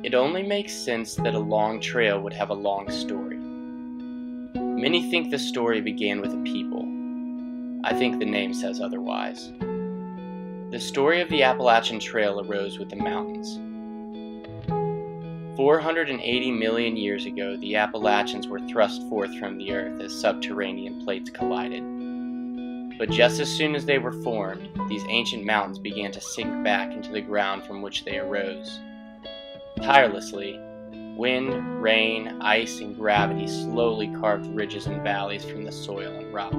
It only makes sense that a long trail would have a long story. Many think the story began with a people. I think the name says otherwise. The story of the Appalachian Trail arose with the mountains. 480 million years ago, the Appalachians were thrust forth from the earth as subterranean plates collided. But just as soon as they were formed, these ancient mountains began to sink back into the ground from which they arose. Tirelessly, wind, rain, ice, and gravity slowly carved ridges and valleys from the soil and rock.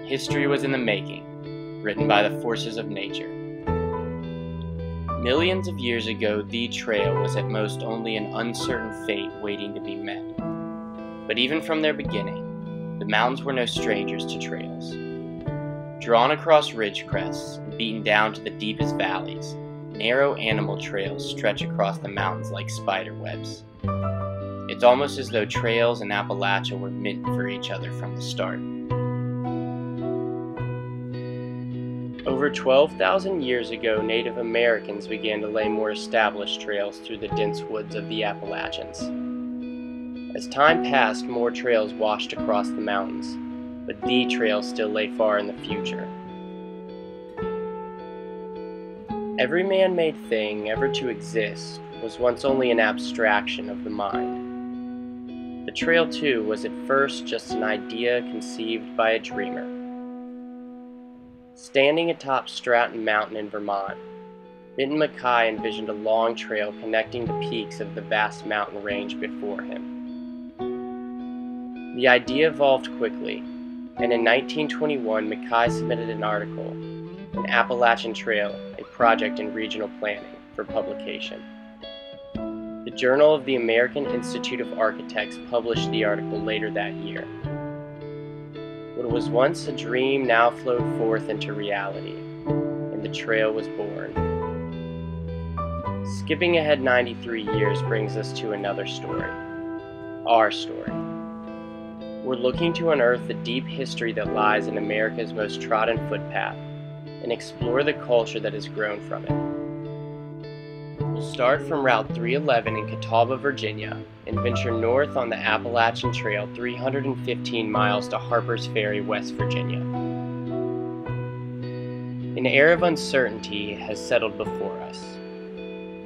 History was in the making, written by the forces of nature. Millions of years ago, the trail was at most only an uncertain fate waiting to be met. But even from their beginning, the mountains were no strangers to trails. Drawn across ridge crests and beaten down to the deepest valleys, narrow animal trails stretch across the mountains like spider webs. It's almost as though trails and Appalachia were meant for each other from the start. Over 12,000 years ago, Native Americans began to lay more established trails through the dense woods of the Appalachians. As time passed, more trails washed across the mountains, but the trail still lay far in the future. Every man-made thing ever to exist was once only an abstraction of the mind. The trail, too, was at first just an idea conceived by a dreamer. Standing atop Stratton Mountain in Vermont, Benton MacKaye envisioned a long trail connecting the peaks of the vast mountain range before him. The idea evolved quickly, and in 1921 MacKaye submitted an article, An Appalachian Trail, a Project in Regional Planning, for publication. The Journal of the American Institute of Architects published the article later that year. What was once a dream now flowed forth into reality, and the trail was born. Skipping ahead 93 years brings us to another story. Our story. We're looking to unearth the deep history that lies in America's most trodden footpath, and explore the culture that has grown from it. We'll start from Route 311 in Catawba, Virginia, and venture north on the Appalachian Trail 315 miles to Harper's Ferry, West Virginia. An air of uncertainty has settled before us,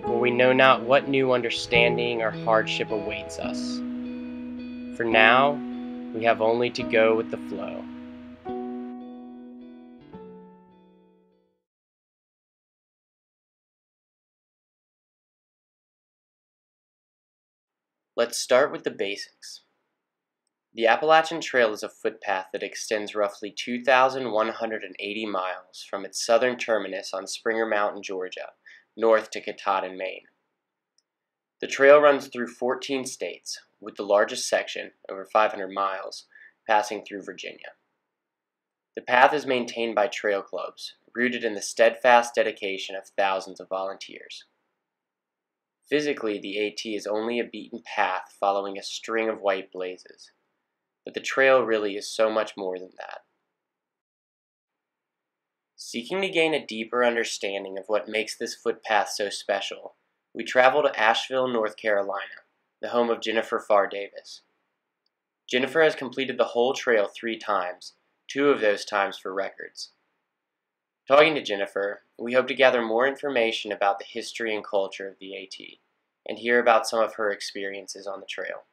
for we know not what new understanding or hardship awaits us. For now, we have only to go with the flow. Let's start with the basics. The Appalachian Trail is a footpath that extends roughly 2,180 miles from its southern terminus on Springer Mountain, Georgia, north to Katahdin, Maine. The trail runs through 14 states, with the largest section, over 500 miles, passing through Virginia. The path is maintained by trail clubs, rooted in the steadfast dedication of thousands of volunteers. Physically, the AT is only a beaten path following a string of white blazes, but the trail really is so much more than that. Seeking to gain a deeper understanding of what makes this footpath so special, we travel to Asheville, North Carolina, the home of Jennifer Pharr Davis. Jennifer has completed the whole trail 3 times, 2 of those times for records. Talking to Jennifer, we hope to gather more information about the history and culture of the AT, and hear about some of her experiences on the trail.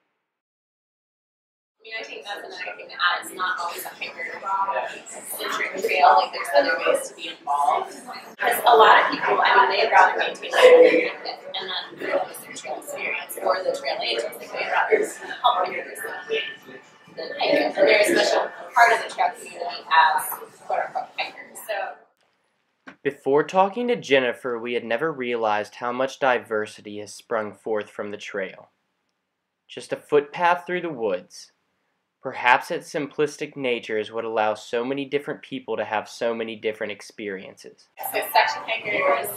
I mean, I think that's another thing to add. It's not always a hiker-centric trail. Like, there's other ways to be involved. Because a lot of people, I mean, they'd rather maintain their and not realize their trail experience or the trail agents. Like, they'd rather help hikers than hikers. And they're a special part of the trail community as quote-unquote hikers. So. Before talking to Jennifer, we had never realized how much diversity has sprung forth from the trail. Just a footpath through the woods. Perhaps its simplistic nature is what allows so many different people to have so many different experiences. So section hikers,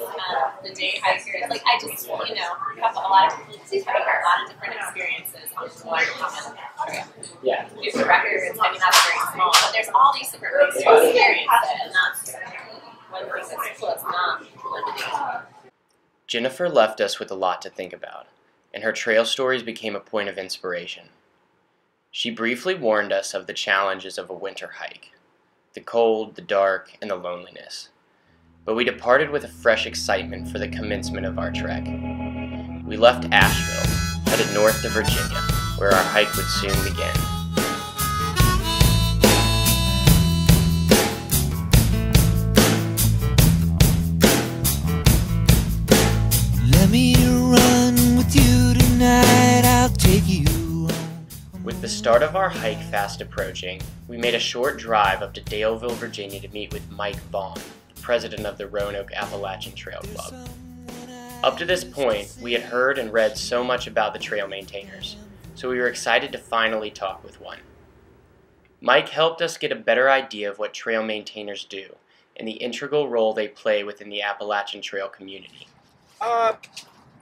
the day hikers, like I just, you know, have a lot of people having a lot of different experiences on one common trail. Yeah. Just the records, I mean, that's very small, but there's all these different ways to experience it, and that's one thing that's cool. It's not limiting. Jennifer left us with a lot to think about, and her trail stories became a point of inspiration. She briefly warned us of the challenges of a winter hike, the cold, the dark, and the loneliness. But we departed with a fresh excitement for the commencement of our trek. We left Asheville, headed north to Virginia, where our hike would soon begin. Let me run with you tonight, I'll take you home. With the start of our hike fast approaching, we made a short drive up to Daleville, Virginia to meet with Mike Vaughn, president of the Roanoke Appalachian Trail Club. Up to this point, we had heard and read so much about the trail maintainers, so we were excited to finally talk with one. Mike helped us get a better idea of what trail maintainers do and the integral role they play within the Appalachian Trail community.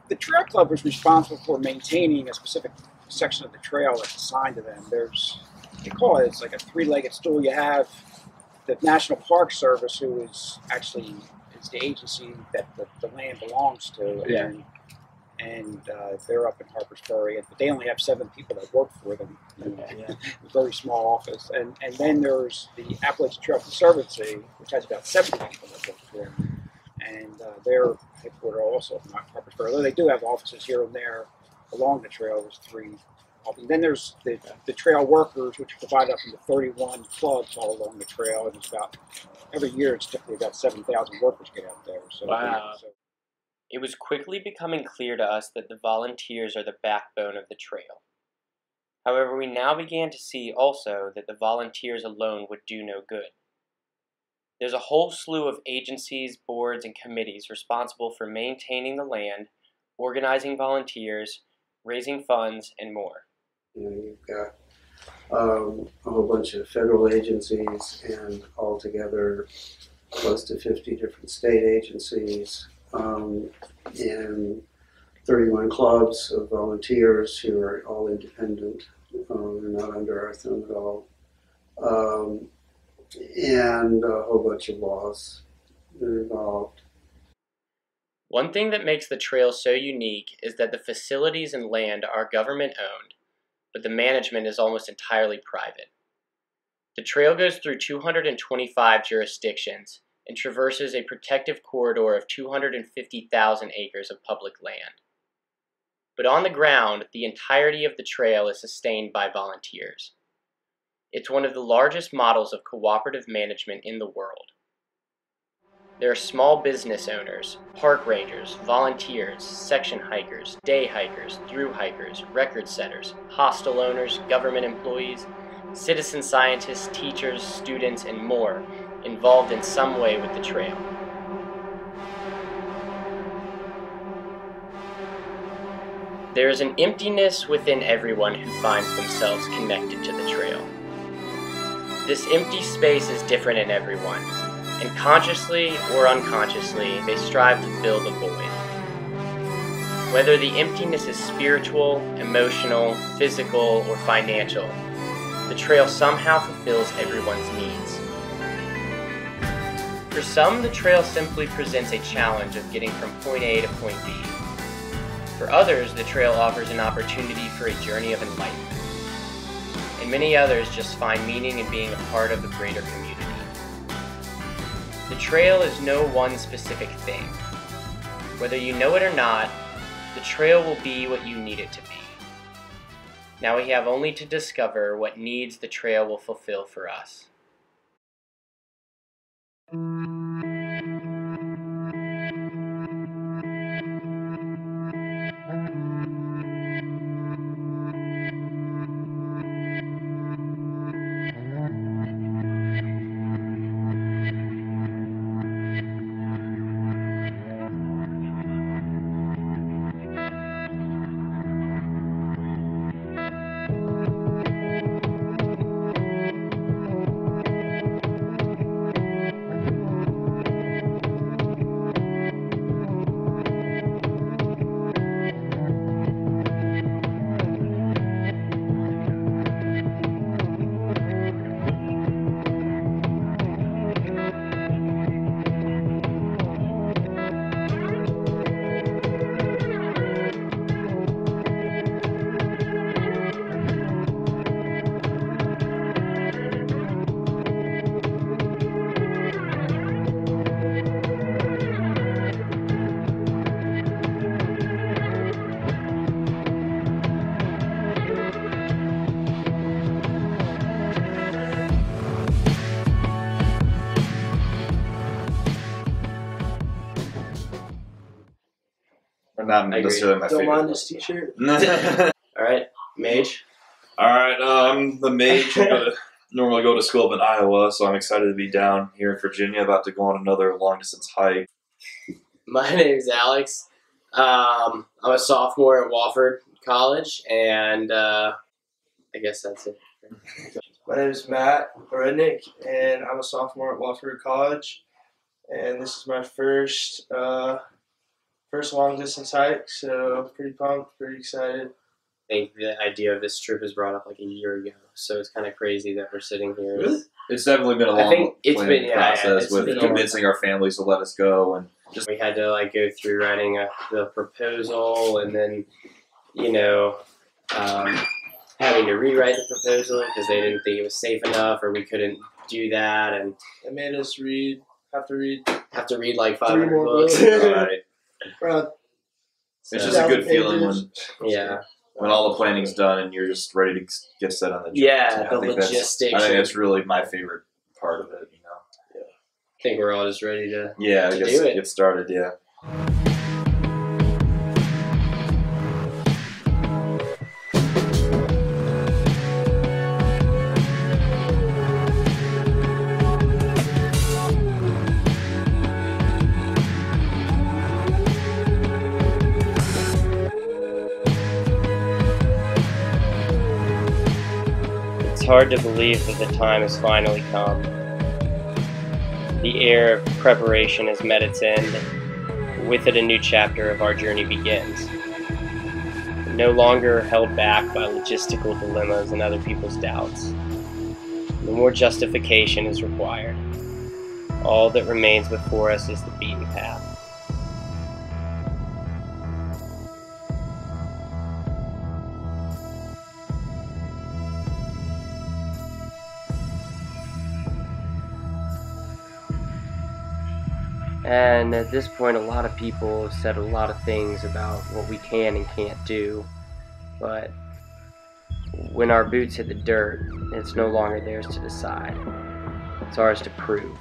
The trail club is responsible for maintaining a specific section of the trail that's assigned to them. They call it's like a three-legged stool. You have the National Park Service, who is the agency that the land belongs to, Yeah. and they're up in Harpers Ferry, but they only have 7 people that work for them. Yeah. A very small office. And then there's the Appalachian Trail Conservancy, which has about 70 people that work for them. And they're headquartered also in Harpers Ferry. Although they do have offices here and there along the trail. There's 3. And then there's the trail workers, which are divided up into 31 clubs all along the trail. And it's about, every year it's typically about 7,000 workers get out there. So, Wow. It was quickly becoming clear to us that the volunteers are the backbone of the trail. However, we now began to see also that the volunteers alone would do no good. There's a whole slew of agencies, boards, and committees responsible for maintaining the land, organizing volunteers, raising funds, and more. You've got a whole bunch of federal agencies and altogether close to 50 different state agencies and 31 clubs of volunteers who are all independent. They're not under our thumb at all. And a whole bunch of laws that are involved. One thing that makes the trail so unique is that the facilities and land are government-owned, but the management is almost entirely private. The trail goes through 225 jurisdictions and traverses a protective corridor of 250,000 acres of public land. But on the ground, the entirety of the trail is sustained by volunteers. It's one of the largest models of cooperative management in the world. There are small business owners, park rangers, volunteers, section hikers, day hikers, through hikers, record setters, hostel owners, government employees, citizen scientists, teachers, students, and more involved in some way with the trail. There is an emptiness within everyone who finds themselves connected to the trail. This empty space is different in everyone, and consciously or unconsciously, they strive to fill the void. Whether the emptiness is spiritual, emotional, physical, or financial, the trail somehow fulfills everyone's needs. For some, the trail simply presents a challenge of getting from point A to point B. For others, the trail offers an opportunity for a journey of enlightenment. And many others just find meaning in being a part of a greater community. The trail is no one specific thing. Whether you know it or not, the trail will be what you need it to be. Now we have only to discover what needs the trail will fulfill for us. Or not necessarily my Don't favorite. mind this t-shirt. All right, Mage. All right, I'm the Mage. Normally go to school up in Iowa, so I'm excited to be down here in Virginia, about to go on another long-distance hike. My name's Alex. I'm a sophomore at Wofford College, and I guess that's it. My name is Matt Redick, and I'm a sophomore at Wofford College. And this is my first long distance hike, so pretty pumped, pretty excited. I think the idea of this trip was brought up like a year ago, so it's kind of crazy that we're sitting here. Really? It's definitely been a long process with convincing our families to let us go, and just we had to like go through writing the proposal, and then having to rewrite the proposal because they didn't think it was safe enough, or we couldn't do that, and They made us have to read like 3 500 more books. books. right. around It's just a good 2,000 feeling pages. when all the planning's done and you're just ready to get set on the job. Yeah, So the I think logistics. I think that's really my favorite part of it. I think we're all just ready to. Yeah, To I guess do it. get started. Yeah. It's hard to believe that the time has finally come. The air of preparation has met its end. With it, a new chapter of our journey begins. No longer held back by logistical dilemmas and other people's doubts. No more justification is required. All that remains before us is the beaten path. And at this point, a lot of people have said a lot of things about what we can and can't do. But when our boots hit the dirt, it's no longer theirs to decide. It's ours to prove.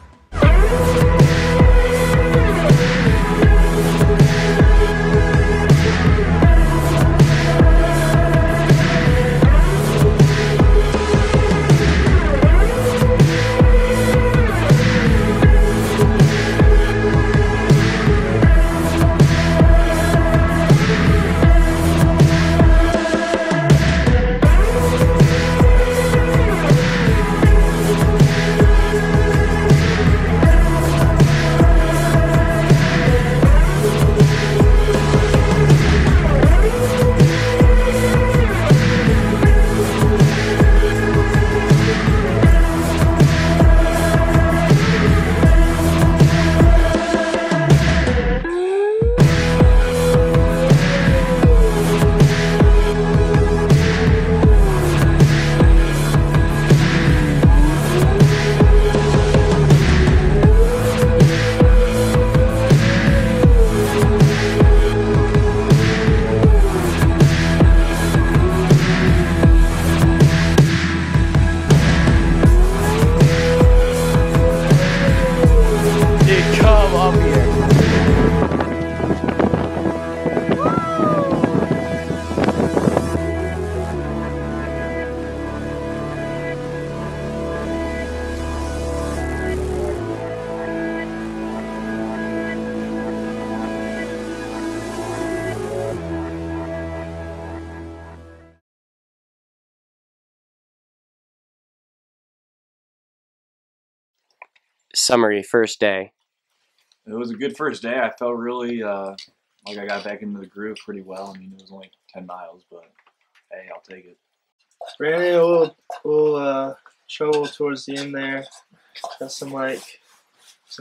Summary, first day. It was a good first day. I felt really like I got back into the groove pretty well. I mean, it was only 10 miles, but hey, I'll take it. Ran into a little trouble towards the end there. Got some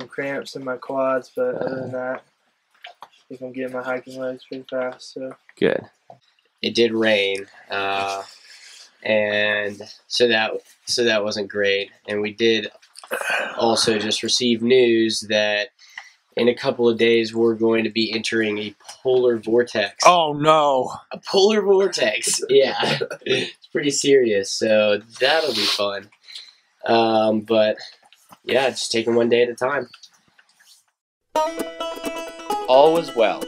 cramps in my quads, but other than that, I think I'm getting my hiking legs pretty fast. So Good. It did rain, and so that wasn't great. And we did also just receive news that in a couple of days we're going to be entering a polar vortex. Oh no! A polar vortex. Yeah, it's pretty serious. So that'll be fun. But yeah, just taking one day at a time. All was well.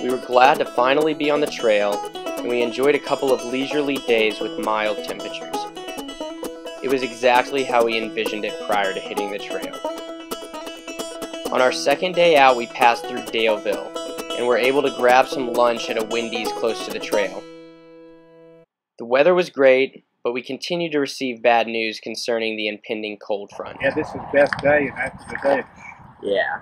We were glad to finally be on the trail, and we enjoyed a couple of leisurely days with mild temperatures. It was exactly how we envisioned it prior to hitting the trail. On our second day out, we passed through Daleville, and were able to grab some lunch at a Wendy's close to the trail. The weather was great, but we continued to receive bad news concerning the impending cold front. Yeah, this is the best day, and that's the day. Yeah.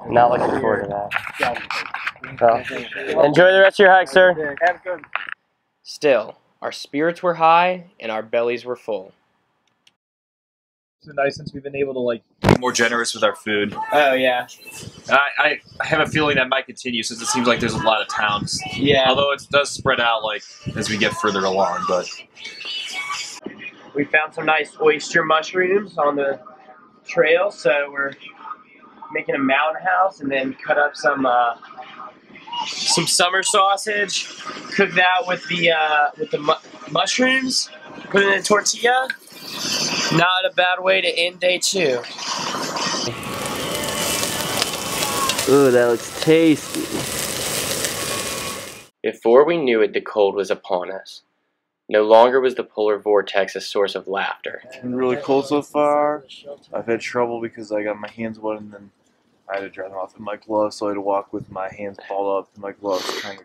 Not looking forward to that. Well, enjoy the rest of your hike, sir. Have good. Still, our spirits were high and our bellies were full. It's been nice since we've been able to be more generous with our food. Oh, yeah. I have a feeling that might continue since it seems like there's a lot of towns. Yeah. Although it does spread out as we get further along, but We found some nice oyster mushrooms on the trail, so we're making a mountain house and then cut up some summer sausage, cook that with the mushrooms, put it in a tortilla. Not a bad way to end day 2. Ooh, that looks tasty. Before we knew it, the cold was upon us. No longer was the polar vortex a source of laughter. It's been really cold so far. I've had trouble because I got my hands wet and then I had to dry them off with my gloves, so I had to walk with my hands balled up in my gloves trying to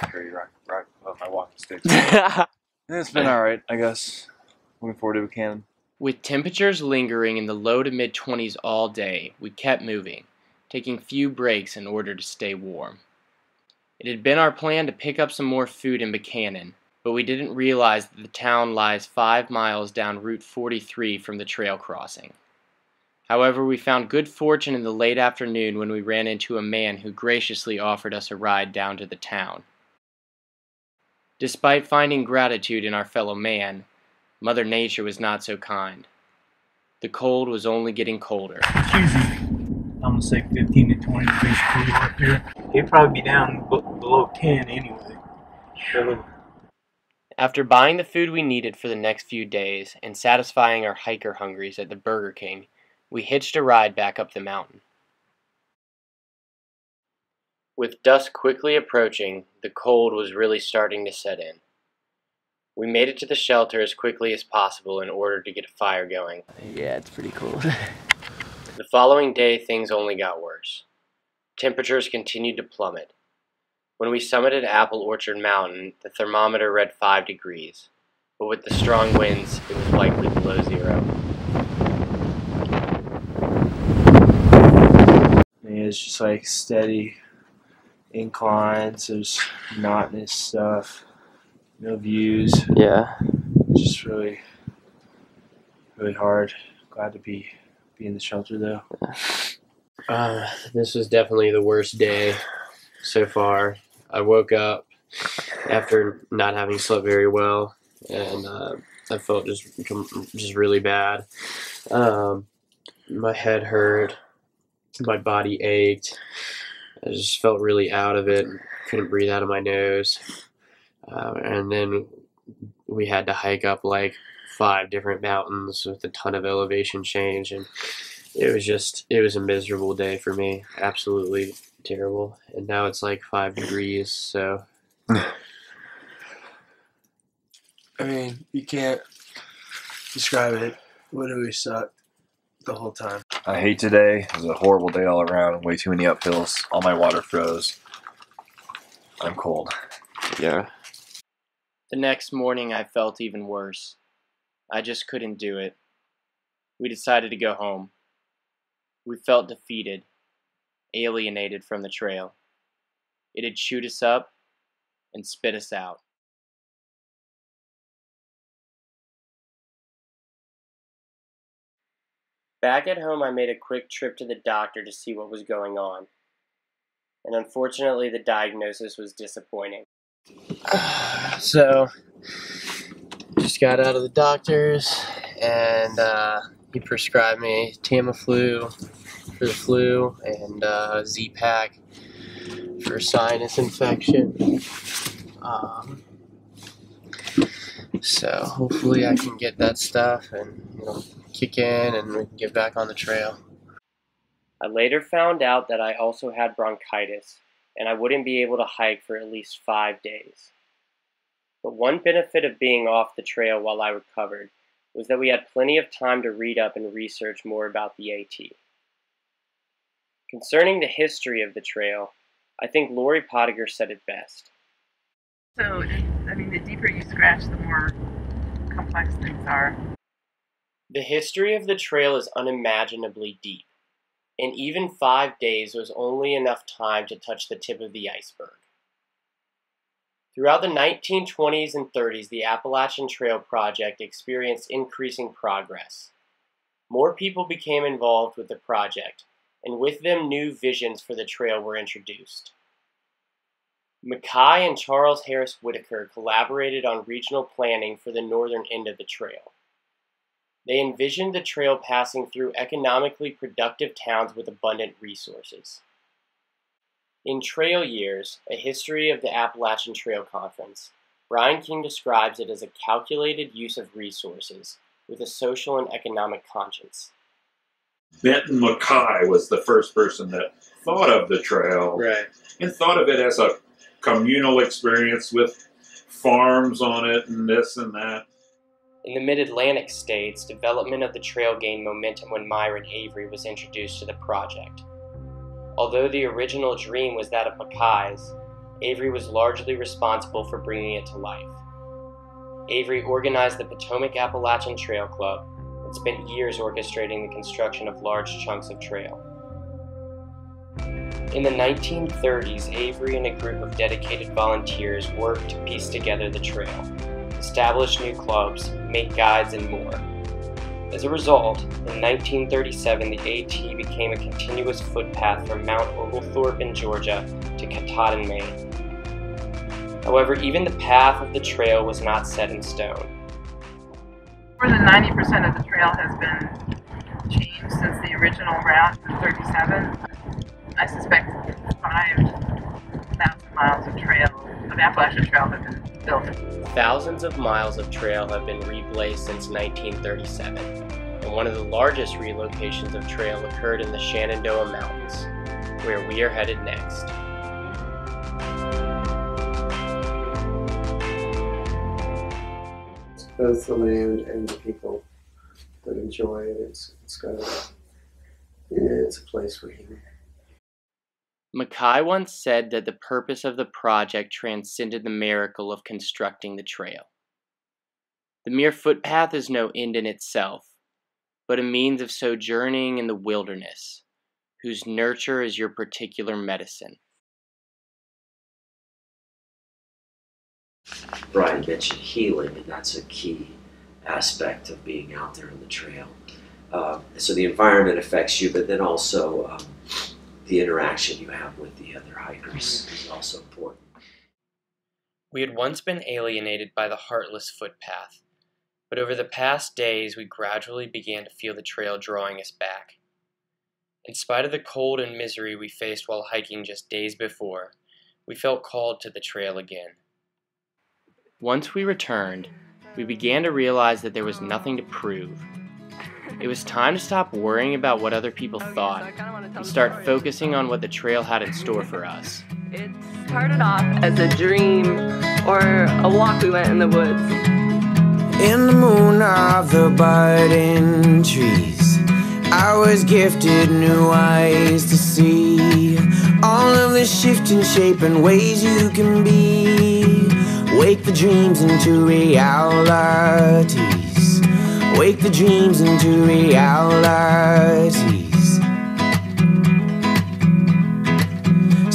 carry my walking stick. It's been alright, I guess. Looking forward to Buchanan. With temperatures lingering in the low to mid-20s all day, we kept moving, taking few breaks in order to stay warm. It had been our plan to pick up some more food in Buchanan, but we didn't realize that the town lies 5 miles down Route 43 from the trail crossing. However, we found good fortune in the late afternoon when we ran into a man who graciously offered us a ride down to the town. Despite finding gratitude in our fellow man, Mother Nature was not so kind. The cold was only getting colder. I'm gonna say 15 to 20 degrees cooler up here. It'd probably be down below 10 anyway. So, After buying the food we needed for the next few days and satisfying our hiker hungries at the Burger King, we hitched a ride back up the mountain. With dusk quickly approaching, the cold was really starting to set in. We made it to the shelter as quickly as possible in order to get a fire going. Yeah, it's pretty cool. The following day, things only got worse. Temperatures continued to plummet. When we summited Apple Orchard Mountain, the thermometer read 5 degrees, but with the strong winds, it was likely below 0. it's just like steady inclines. There's monotonous stuff. No views. Yeah. Just really hard. Glad to be in the shelter though. This was definitely the worst day so far. I woke up after not having slept very well, and I felt just really bad. My head hurt, my body ached. I just felt really out of it. Couldn't breathe out of my nose, and then we had to hike up like 5 different mountains with a ton of elevation change, and it was a miserable day for me. Absolutely terrible. And now it's like 5 degrees, so I mean, you can't describe it. Literally sucked the whole time. I hate today. It was a horrible day all around. Way too many uphills. All my water froze. I'm cold. yeah. The next morning I felt even worse. I just couldn't do it. We decided to go home. We felt defeated, alienated from the trail. It had chewed us up and spit us out. Back at home, I made a quick trip to the doctor to see what was going on. And unfortunately, the diagnosis was disappointing. So, just got out of the doctor's, and he prescribed me Tamiflu for the flu and Z-Pak for sinus infection. So hopefully I can get that stuff and kick in and we can get back on the trail. I later found out that I also had bronchitis, and I wouldn't be able to hike for at least 5 days. But one benefit of being off the trail while I recovered was that we had plenty of time to read up and research more about the AT. Concerning the history of the trail, I think Laurie Potteiger said it best. So, I mean, the deeper you scratch, the more complex things are. The history of the trail is unimaginably deep, and even 5 days was only enough time to touch the tip of the iceberg. Throughout the 1920s and 30s, the Appalachian Trail project experienced increasing progress. More people became involved with the project, and with them new visions for the trail were introduced. Mackay and Charles Harris Whitaker collaborated on regional planning for the northern end of the trail. They envisioned the trail passing through economically productive towns with abundant resources. In Trail Years, A History of the Appalachian Trail Conference, Brian King describes it as a calculated use of resources with a social and economic conscience. Benton Mackay was the first person that thought of the trail, right, and thought of it as a communal experience with farms on it and this and that. In the mid-Atlantic states, development of the trail gained momentum when Myron Avery was introduced to the project. Although the original dream was that of Mackay's, Avery was largely responsible for bringing it to life. Avery organized the Potomac Appalachian Trail Club and spent years orchestrating the construction of large chunks of trail. In the 1930s, Avery and a group of dedicated volunteers worked to piece together the trail, establish new clubs, make guides, and more. As a result, in 1937, the AT became a continuous footpath from Mount Oglethorpe in Georgia to Katahdin, Maine. However, even the path of the trail was not set in stone. More than 90% of the trail has been changed since the original route in 37. I suspect 5,000 miles of Appalachian Trail have been built. Thousands of miles of trail have been reblazed since 1937, and one of the largest relocations of trail occurred in the Shenandoah Mountains, where we are headed next. It's both the land and the people that enjoy it. It's a place for healing. Mackay once said that the purpose of the project transcended the miracle of constructing the trail. The mere footpath is no end in itself, but a means of sojourning in the wilderness, whose nurture is your particular medicine. Brian mentioned healing, and that's a key aspect of being out there on the trail. So the environment affects you, but then also the interaction you have with the other hikers is also important. We had once been alienated by the heartless footpath, but over the past days we gradually began to feel the trail drawing us back. In spite of the cold and misery we faced while hiking just days before, we felt called to the trail again. Once we returned, we began to realize that there was nothing to prove. It was time to stop worrying about what other people thought and start focusing on what the trail had in store for us. It started off as a dream or a walk we went in the woods. In the moon of the budding trees, I was gifted new eyes to see all of the shifting shape and ways you can be. Wake the dreams into realities. Wake the dreams into realities.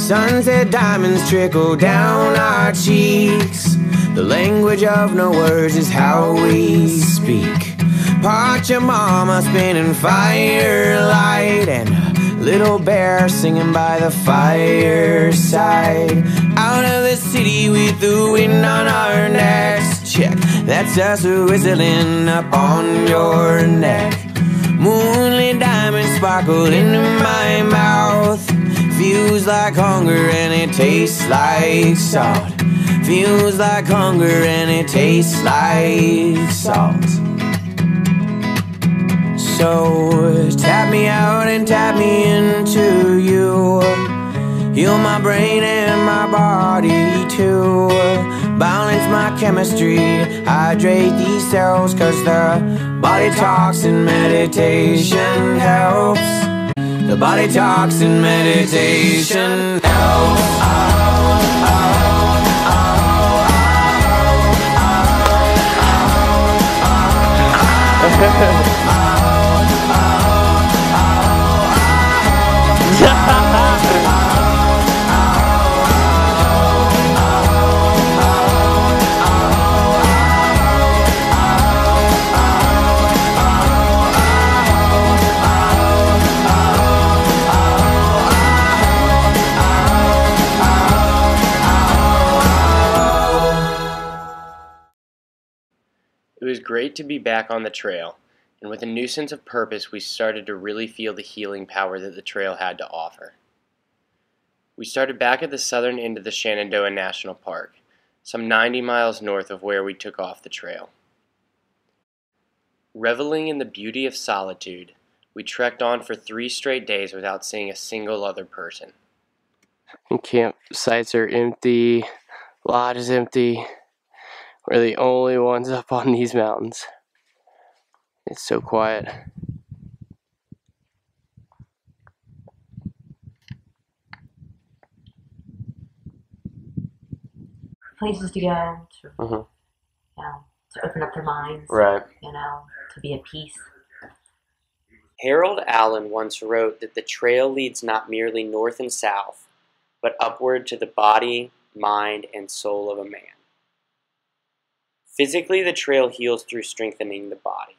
Sunset diamonds trickle down our cheeks. The language of no words is how we speak. Pachamama spinning firelight, and a little bear singing by the fireside. Out of the city with the wind on our necks. Check, that's us whistling up on your neck. Moonlit diamonds sparkle into my mouth. Feels like hunger and it tastes like salt. Feels like hunger and it tastes like salt. So tap me out and tap me into you. Heal my brain and to balance my chemistry, hydrate these cells, cause the body talks and meditation helps. The body talks and meditation helps. It was great to be back on the trail, and with a new sense of purpose, we started to really feel the healing power that the trail had to offer. We started back at the southern end of the Shenandoah National Park, some 90 miles north of where we took off the trail. Reveling in the beauty of solitude, we trekked on for 3 straight days without seeing a single other person. And campsites are empty, lodge is empty. We're the only ones up on these mountains. It's so quiet. Places to go, to, you know, to open up their minds, Right. you know, to be at peace. Harold Allen once wrote that the trail leads not merely north and south, but upward to the body, mind, and soul of a man. Physically, the trail heals through strengthening the body.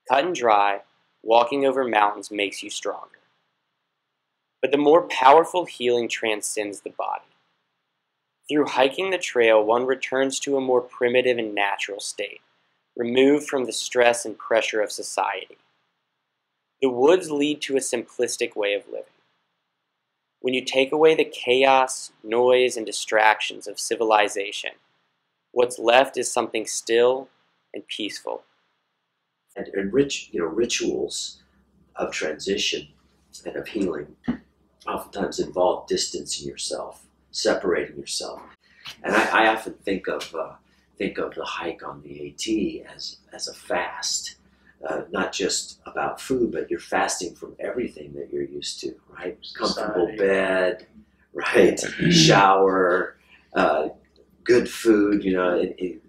Cut and dry, walking over mountains makes you stronger. But the more powerful healing transcends the body. Through hiking the trail, one returns to a more primitive and natural state, removed from the stress and pressure of society. The woods lead to a simplistic way of living. When you take away the chaos, noise, and distractions of civilization, what's left is something still and peaceful. And rituals of transition and of healing oftentimes involve distancing yourself, separating yourself. And I often think of the hike on the AT as a fast, not just about food, but you're fasting from everything that you're used to, right? Comfortable bed, right? Shower, good food, you know,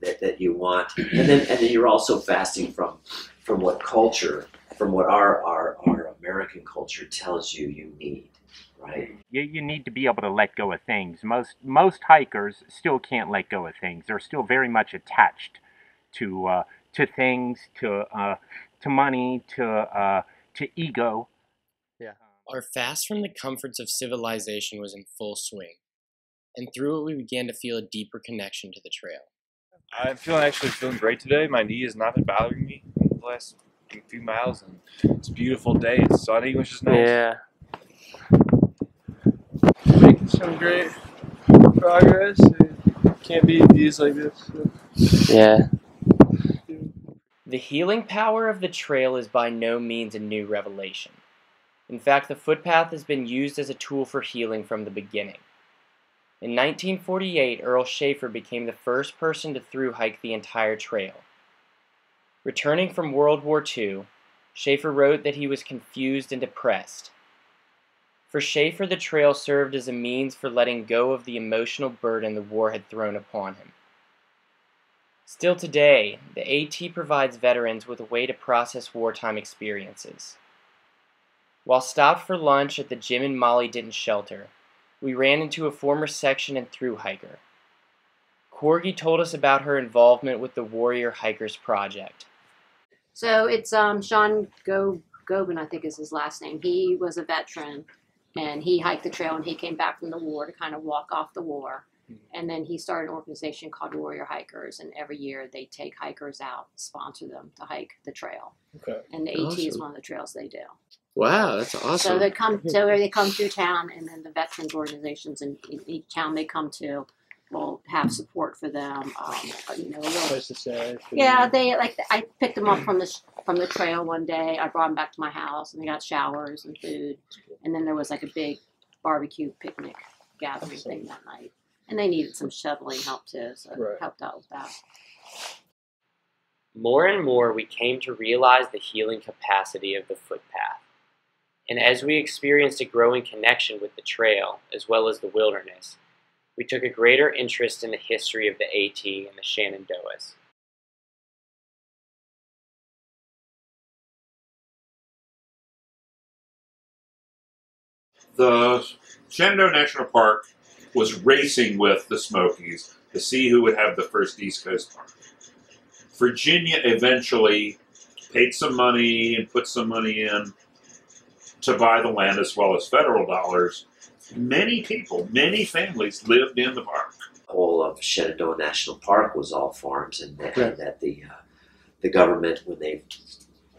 that you want, and then you're also fasting from what culture, from what our American culture tells you need, right? You need to be able to let go of things. Most hikers still can't let go of things. They're still very much attached to things, to money, to ego. Yeah. Our fast from the comforts of civilization was in full swing. And through it, we began to feel a deeper connection to the trail. I'm actually feeling great today. My knee has not been bothering me in the last few miles, and it's a beautiful day. It's sunny, which is nice. Yeah. Making some great progress. It can't be views like this. So. Yeah. The healing power of the trail is by no means a new revelation. In fact, the footpath has been used as a tool for healing from the beginning. In 1948, Earl Schaefer became the first person to thru-hike the entire trail. Returning from World War II, Schaefer wrote that he was confused and depressed. For Schaefer, the trail served as a means for letting go of the emotional burden the war had thrown upon him. Still today, the AT provides veterans with a way to process wartime experiences. While stopped for lunch at the Jim and Molly Denton shelter, we ran into a former section and thru-hiker. Corgi told us about her involvement with the Warrior Hikers Project. So it's Sean Gobin, I think is his last name. He was a veteran, and he hiked the trail, and he came back from the war to kind of walk off the war. And then he started an organization called Warrior Hikers, and every year they take hikers out, sponsor them to hike the trail. Okay. And the AT is one of the trails they do. Wow, that's awesome. So they come through town, and then the veterans organizations in each town they come to will have support for them. Place to stay. Yeah, I picked them up from the trail one day. I brought them back to my house, and they got showers and food. And then there was like a big barbecue picnic gathering thing that night. And they needed some shoveling help too, so it Right. helped out with that. More and more, we came to realize the healing capacity of the footpath. And as we experienced a growing connection with the trail, as well as the wilderness, we took a greater interest in the history of the AT and the Shenandoahs. The Shenandoah National Park was racing with the Smokies to see who would have the first East Coast park. Virginia eventually paid some money and put some money in to buy the land as well as federal dollars. Many people, many families lived in the park. The whole of Shenandoah National Park was all farms, and that the government, when they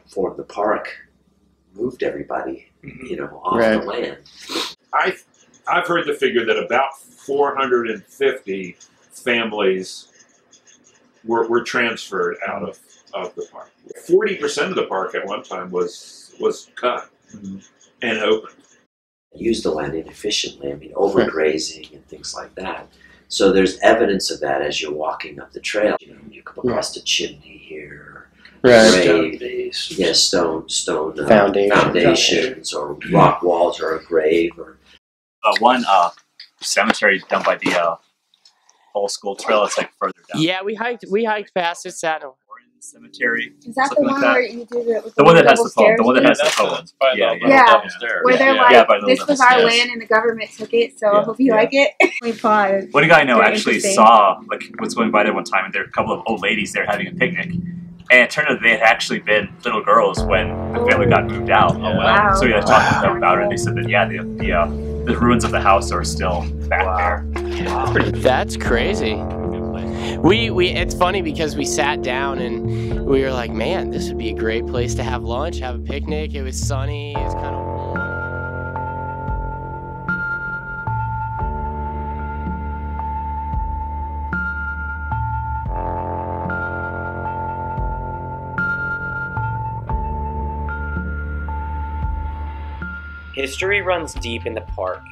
formed the park, moved everybody, off the land. I've heard the figure that about 450 families were transferred out of the park. 40% of the park at one time was cut and opened. Use the land inefficiently. I mean, overgrazing and things like that. So there's evidence of that as you're walking up the trail. You come across a chimney here, grave, stone foundations, or rock walls, or a grave, or one cemetery done by the whole school trail. It's like further down. Yeah, we hiked past it, Saddle. Cemetery. Is that the one where you did it with The one that has the poem. stairs? The one that has the poem. Where they're Yeah, like, by the this little was our double stairs. land and the government took it, so I hope you like it. We applaud. One guy I know Very actually interesting. saw, was going by there one time, and there were a couple of old ladies there having a picnic. And it turned out they had actually been little girls when the family got moved out. Oh, wow. So we had talked with them about it, and they said that, the ruins of the house are still back there. That's crazy. We it's funny because we sat down and we were like, man, this would be a great place to have lunch, have a picnic. It was sunny. It was kind of warm. History runs deep in the park.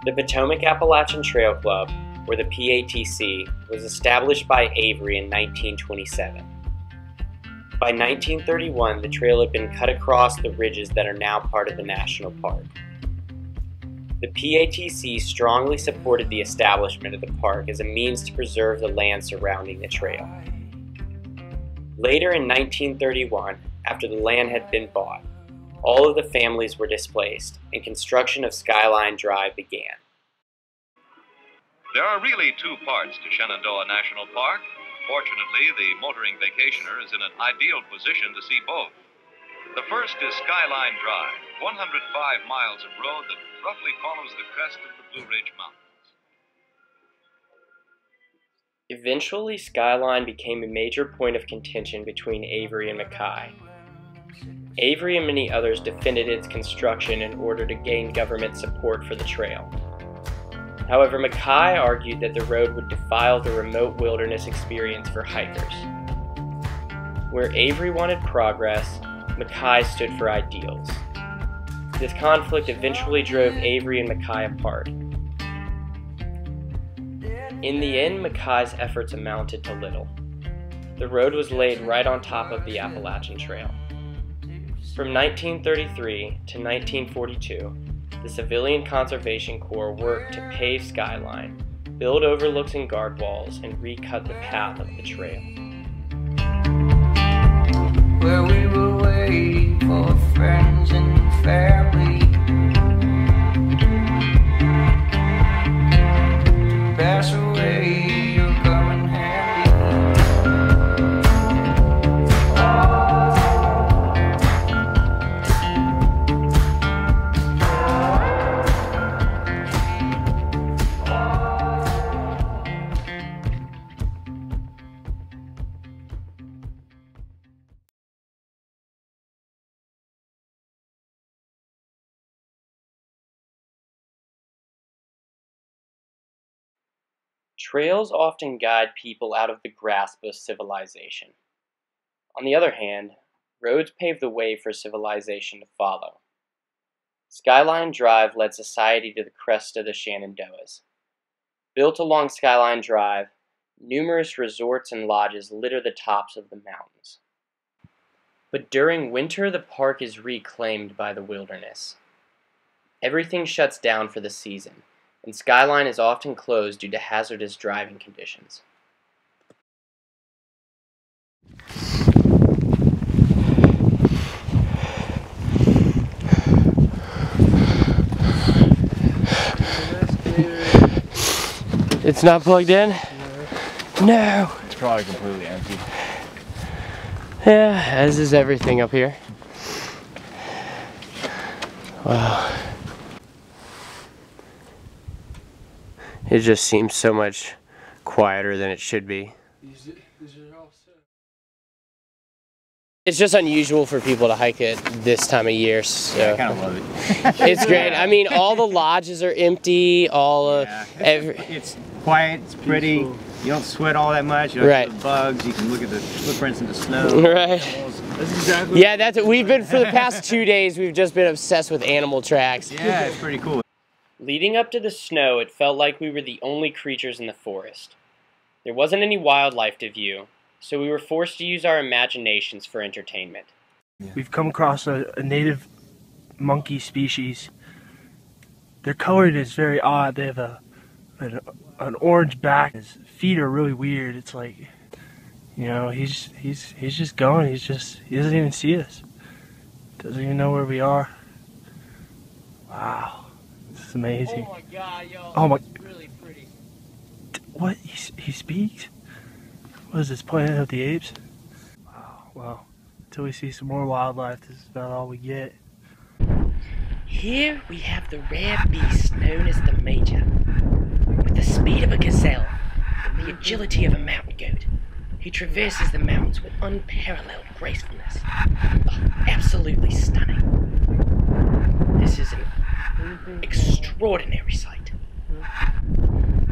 The Potomac Appalachian Trail Club, or the PATC, was established by Avery in 1927. By 1931, the trail had been cut across the ridges that are now part of the national park. The PATC strongly supported the establishment of the park as a means to preserve the land surrounding the trail. Later in 1931, after the land had been bought, all of the families were displaced, and construction of Skyline Drive began. There are really two parts to Shenandoah National Park. Fortunately, the motoring vacationer is in an ideal position to see both. The first is Skyline Drive, 105 miles of road that roughly follows the crest of the Blue Ridge Mountains. Eventually, Skyline became a major point of contention between Avery and Mackay. Avery and many others defended its construction in order to gain government support for the trail. However, Mackay argued that the road would defile the remote wilderness experience for hikers. Where Avery wanted progress, Mackay stood for ideals. This conflict eventually drove Avery and Mackay apart. In the end, Mackay's efforts amounted to little. The road was laid right on top of the Appalachian Trail. From 1933 to 1942, the Civilian Conservation Corps worked to pave Skyline, build overlooks and guard walls, and recut the path of the trail. Where we were waiting for friends and family to pass away or come in handy. Trails often guide people out of the grasp of civilization. On the other hand, roads pave the way for civilization to follow. Skyline Drive led society to the crest of the Shenandoahs. Built along Skyline Drive, numerous resorts and lodges litter the tops of the mountains. But during winter, the park is reclaimed by the wilderness. Everything shuts down for the season, and Skyline is often closed due to hazardous driving conditions. It's not plugged in? No. It's probably completely empty. Yeah, as is everything up here. Wow. It just seems so much quieter than it should be. It's just unusual for people to hike it this time of year, so yeah, I kind of love it. it's great. I mean, all the lodges are empty. It's quiet. It's pretty. You don't sweat all that much. You don't Right. see the bugs. You can look at the footprints in the snow. Right. That's exactly. Yeah, that's what we've been for the past 2 days. We've just been obsessed with animal tracks. Yeah, it's pretty cool. Leading up to the snow, it felt like we were the only creatures in the forest. There wasn't any wildlife to view, so we were forced to use our imaginations for entertainment. We've come across a native monkey species. Their coloring is very odd. They have an orange back. His feet are really weird. It's like, you know, he's just going. He doesn't even see us. Doesn't even know where we are. Wow, this is amazing. Oh my God, yo! Oh my! Really pretty. What? He speaks? What is this, Planet of the Apes? Wow. Well, until we see some more wildlife, this is about all we get. Here we have the rare beast known as the Major. With the speed of a gazelle and the agility of a mountain goat, he traverses the mountains with unparalleled gracefulness. Oh, absolutely stunning. This is an extraordinary sight.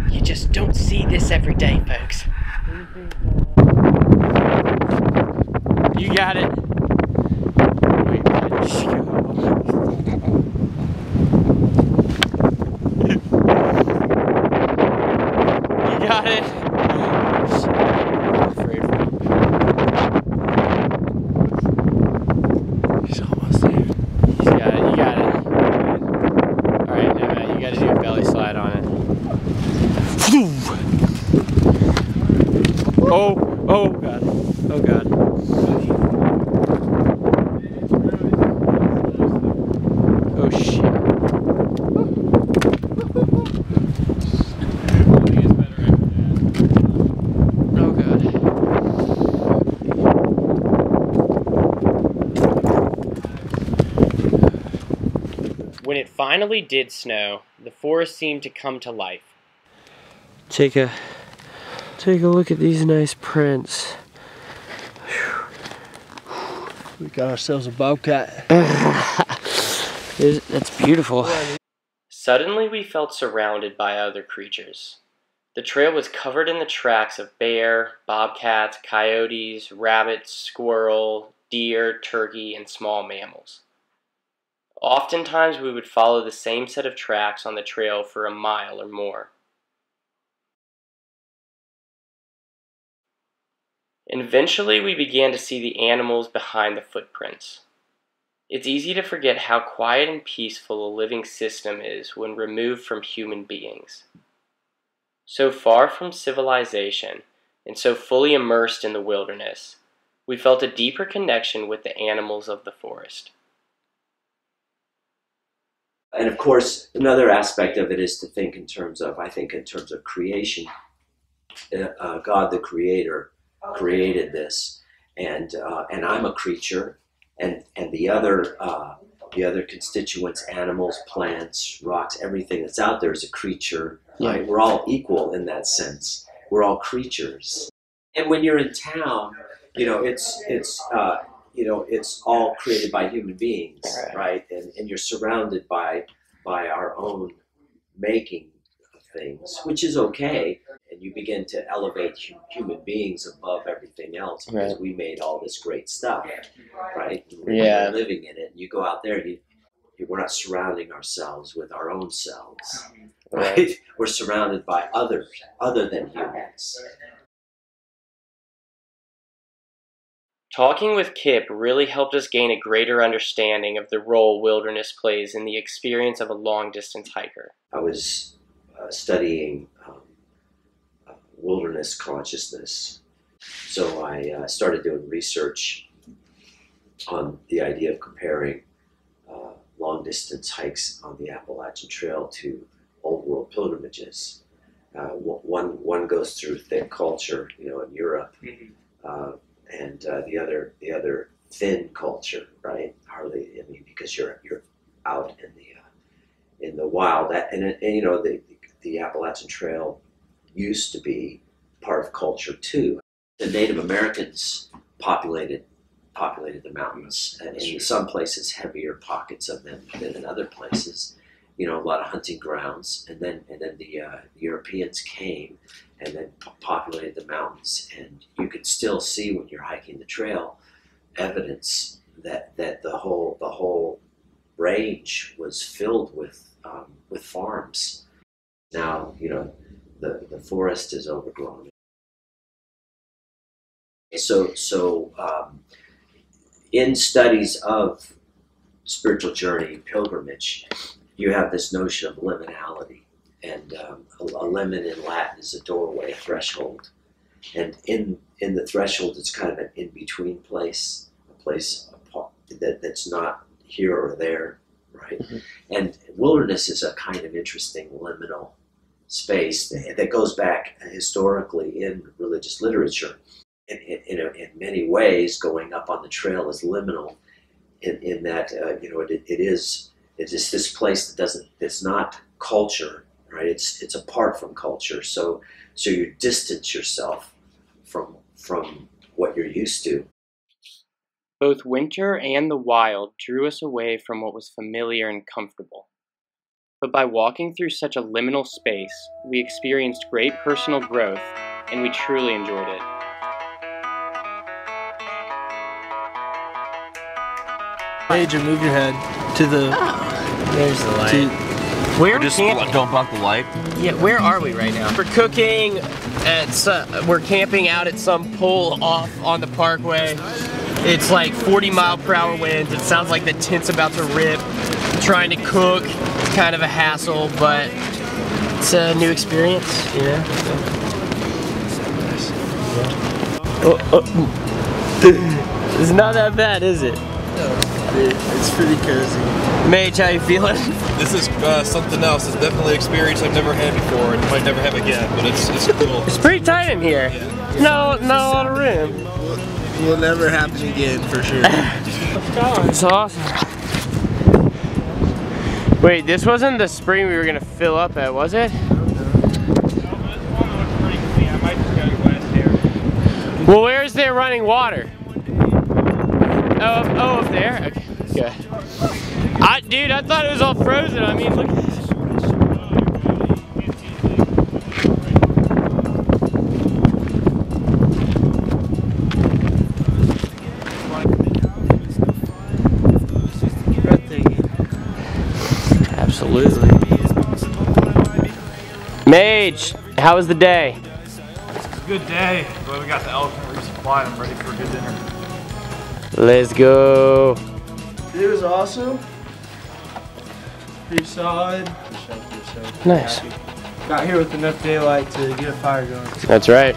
You just don't see this every day, folks. You got it. You got it. He's almost there. He's got it. You got it. All right, now Matt, you got to do a belly slide on it. Oh God. Oh God. Oh shit. Oh God. When it finally did snow, the forest seemed to come to life. Take a look at these nice prints. We got ourselves a bobcat. That's beautiful. Suddenly we felt surrounded by other creatures. The trail was covered in the tracks of bear, bobcats, coyotes, rabbits, squirrel, deer, turkey, and small mammals. Oftentimes we would follow the same set of tracks on the trail for a mile or more. And eventually we began to see the animals behind the footprints. It's easy to forget how quiet and peaceful a living system is when removed from human beings. So far from civilization, and so fully immersed in the wilderness, we felt a deeper connection with the animals of the forest. And of course, another aspect of it is to think in terms of, I think in terms of creation. God the Creator created this, and I'm a creature, and the other constituents, animals, plants, rocks, everything that's out there is a creature. Right? We're all equal in that sense. We're all creatures. And when you're in town, you know, it's all created by human beings, right? And you're surrounded by our own making of things, which is okay. And you begin to elevate human beings above everything else because we made all this great stuff, right? We're living in it. And you go out there and we're not surrounding ourselves with our own selves, right? We're surrounded by others, other than humans. Talking with Kip really helped us gain a greater understanding of the role wilderness plays in the experience of a long-distance hiker. I was studying wilderness consciousness, so I started doing research on the idea of comparing long-distance hikes on the Appalachian Trail to old world pilgrimages. One goes through thick culture, you know, in Europe, and the other thin culture, right? Hardly, I mean, because you're out in the wild. And you know, the Appalachian Trail used to be part of culture too. The Native Americans populated the mountains, and in some places heavier pockets of them than in other places. You know, a lot of hunting grounds, and then the Europeans came and then populated the mountains, and you could still see when you're hiking the trail evidence that the whole range was filled with farms. Now, you know, the forest is overgrown. So in studies of spiritual journey, pilgrimage, you have this notion of liminality, and a limen in Latin is a doorway, a threshold, and in the threshold it's kind of an in-between place, a place that's not here or there, right? And wilderness is a kind of interesting liminal space that goes back historically in religious literature. In many ways, going up on the trail is liminal in that you know, it's this place it's not culture, right? It's apart from culture. So you distance yourself from what you're used to. Both winter and the wild drew us away from what was familiar and comfortable. But by walking through such a liminal space, we experienced great personal growth, and we truly enjoyed it. Major, move your head to the. There's the light. We're just camping. Don't block the light. Yeah, where are we right now? We're cooking we're camping out at some pull off on the parkway. It's like 40-mile-per-hour winds. It sounds like the tent's about to rip. Trying to cook, kind of a hassle, but it's a new experience, you know. It's not that bad, is it? It's pretty cozy. Mage, how you feeling? This is something else. It's definitely an experience I've never had before and might never have again, but it's cool. It's pretty tight in here. Yeah. Not a lot of room. Will never happen again, for sure. It's awesome. Wait, this wasn't the spring we were gonna fill up at, was it? Well, where's there running water? Oh, up there? Okay, good. Dude, I thought it was all frozen. I mean, look at this. Absolutely. Mage, how was the day? It's a good day. But we got the elephant resupply. I'm ready for a good dinner. Let's go. It was awesome. Pretty solid. Nice. Got here with enough daylight to get a fire going. That's right.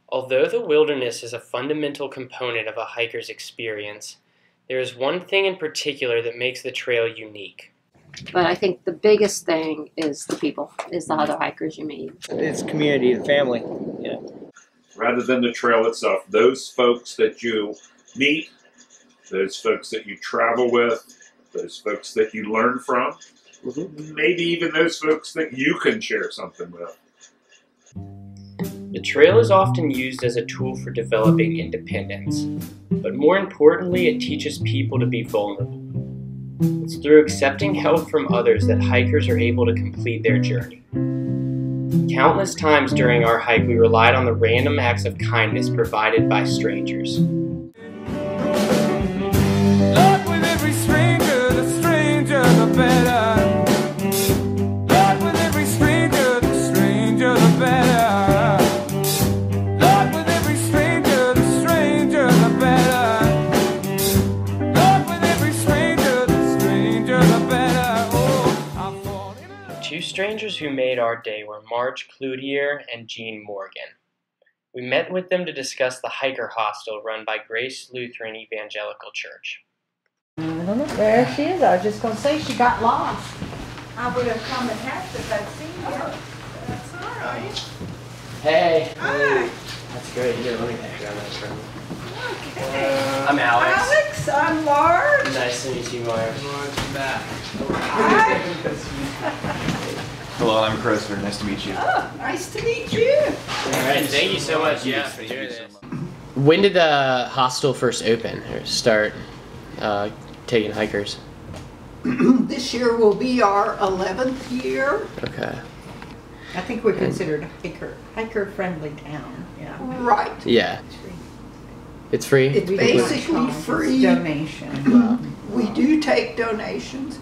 Although the wilderness is a fundamental component of a hiker's experience, there is one thing in particular that makes the trail unique. But I think the biggest thing is the people, is the other hikers you meet. It's community and family. Yeah. Rather than the trail itself, those folks that you meet, those folks that you travel with, those folks that you learn from, maybe even those folks that you can share something with. The trail is often used as a tool for developing independence, but more importantly, it teaches people to be vulnerable. It's through accepting help from others that hikers are able to complete their journey. Countless times during our hike, we relied on the random acts of kindness provided by strangers. Two strangers who made our day were Marge Cloutier and Jean Morgan. We met with them to discuss the hiker hostel run by Grace Lutheran Evangelical Church. There she is. I was just going to say she got lost. I would have come and asked if I'd seen you. That's all right. Hey. Hi. That's great. Here, let me pass you on that friend. Okay. I'm Alex. Alex, I'm Marge. Nice to meet you, Marge. Welcome back. Hi. Hello, I'm Chris. Very nice to meet you. Oh, nice to meet you. All right, thank you so much. Yeah, thank you so much. When did the hostel first open or start taking hikers? This year will be our 11th year. Okay. I think we're considered hiker-friendly town. Yeah. Right. Yeah. It's free? It's basically free. Donation. We do take donations,